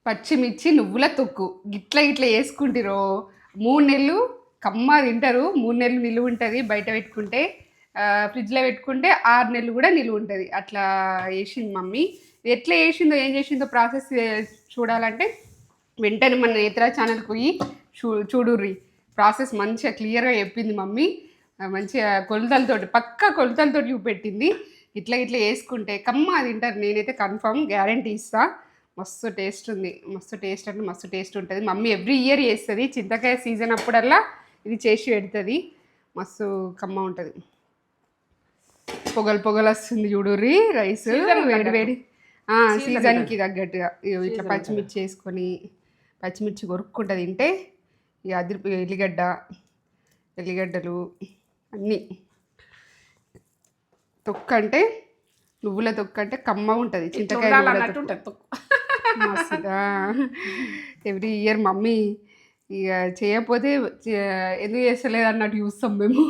పచ్చిమిర్చి నువ్వుల తొక్కు గిట్ల ఇట్లా వేసుకుంటారో 3 నెలలు కమ్మ తింటారు. 3 నెలలు నిలువ ఉంటుంది బయట పెట్టుకుంటే. ఫ్రిడ్జ్లో పెట్టుకుంటే 6 నెలలు కూడా నిలువ ఉంటుంది. అట్లా వేసింది మమ్మీ. ఎట్లా వేసిందో ఏం చేసిందో ప్రాసెస్ చూడాలంటే వెంటనే మన నేత్ర ఛానల్కి పోయి చూడుర్రి. ప్రాసెస్ మంచిగా క్లియర్గా చెప్పింది మమ్మీ. మంచిగా కొలతలతోటి పక్కా కొలతలతోటి చూపెట్టింది. ఇట్లా ఇట్లా వేసుకుంటే కమ్మ తింటారు. నేనైతే కన్ఫర్మ్ గ్యారంటీ ఇస్తా. మస్తు టేస్ట్ ఉంది. మస్తు టేస్ట్ అంటే మస్తు టేస్ట్ ఉంటుంది. మమ్మీ ఎవ్రీ ఇయర్ చేస్తుంది. చింతకాయ సీజన్ అప్పుడల్లా ఇది చేసి పెడుతుంది. మస్తు కమ్మ ఉంటుంది. పొగలు పొగలు వస్తుంది చూడుర్రి. రైస్ వేడి వేడి సీజన్కి తగ్గట్టుగా ఇట్లా పచ్చిమిర్చి వేసుకొని పచ్చిమిర్చి కొరుక్కుంటూ తింటే ఇక అదిరి ఎల్లిగడ్డలు అన్నీ. తొక్కు అంటే నువ్వుల తొక్కు అంటే కమ్మ ఉంటుంది. చింతకాయ మస్తుగా ఎవ్రీ ఇయర్ మమ్మీ ఇక చేయకపోతే ఎందుకు చేస్తలేదు అన్నట్టు చూస్తాం మేము.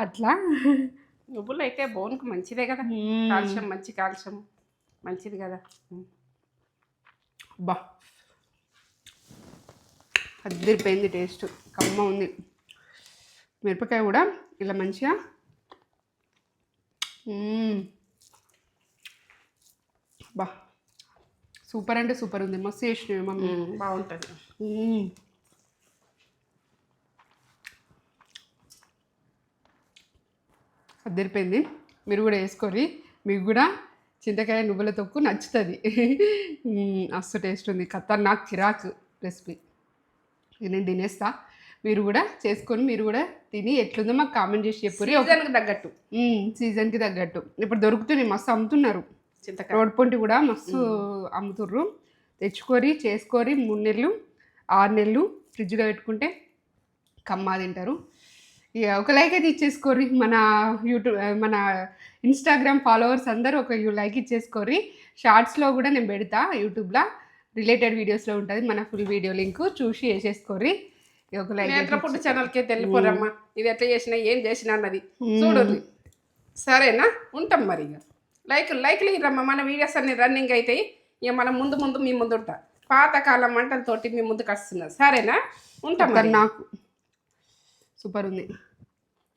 అట్లా నువ్వులు అయితే బోన్కి మంచిదే కదా, కాల్షియం మంచి కాల్షియం మంచిది కదా. బా అదిరిపోయింది. టేస్ట్ కమ్మ ఉంది. మిరపకాయ కూడా ఇలా మంచిగా బా సూపర్ అంటే సూపర్ ఉంది. మస్తు చేసినవి మమ్మీ. బాగుంటుంది. అదిరిపోయింది. మీరు కూడా వేసుకోరి. మీకు కూడా చింతకాయ నువ్వుల తొక్కు నచ్చుతుంది. మస్తు టేస్ట్ ఉంది. ఖతర్నాక్ చిరాకు రెసిపీ. నేను తినేస్తా. మీరు కూడా చేసుకొని మీరు కూడా తిని ఎట్లుందో మాకు కామెంట్ చేసి చెప్పురి. సీజన్కి తగ్గట్టు ఇప్పుడు దొరుకుతున్నాయి. మస్తు అమ్ముతున్నారు. చింతకాయ రోడ్ పొంటి కూడా మస్తు అమ్ముతుర్రు. తెచ్చుకొని చేసుకోరి. 3 నెలలు 6 నెలలు ఫ్రిడ్జ్లో పెట్టుకుంటే కమ్మా తింటారు. ఇక ఒక లైక్ అయితే ఇచ్చేసుకోరి. మన యూట్యూబ్ మన ఇన్స్టాగ్రామ్ ఫాలోవర్స్ అందరూ ఒక లైక్ ఇచ్చేసుకోరి. షార్ట్స్లో కూడా నేను పెడతా యూట్యూబ్లో రిలేటెడ్ వీడియోస్లో ఉంటుంది. మన ఫుల్ వీడియో లింక్ చూసి వేసేసుకోరి. ఒక లైక్ నేత్రపుట్టు ఛానల్కి వెళ్ళిపోరమ్మా. ఇది ఎట్లా చేసినా ఏం చేసినా అన్నది చూడండి. సరేనా, ఉంటాం మరి. ఇక లైక్లు ఇరమ్మా. మన వీడియోస్ అన్ని రన్నింగ్ అవుతాయి. ఇక మనం ముందు మీ ముందు ఉంటా. పాతకాలం వంటలతోటి మీ ముందుకు వస్తున్నా. సరేనా, ఉంటాం. నాకు సూపర్ ఉంది.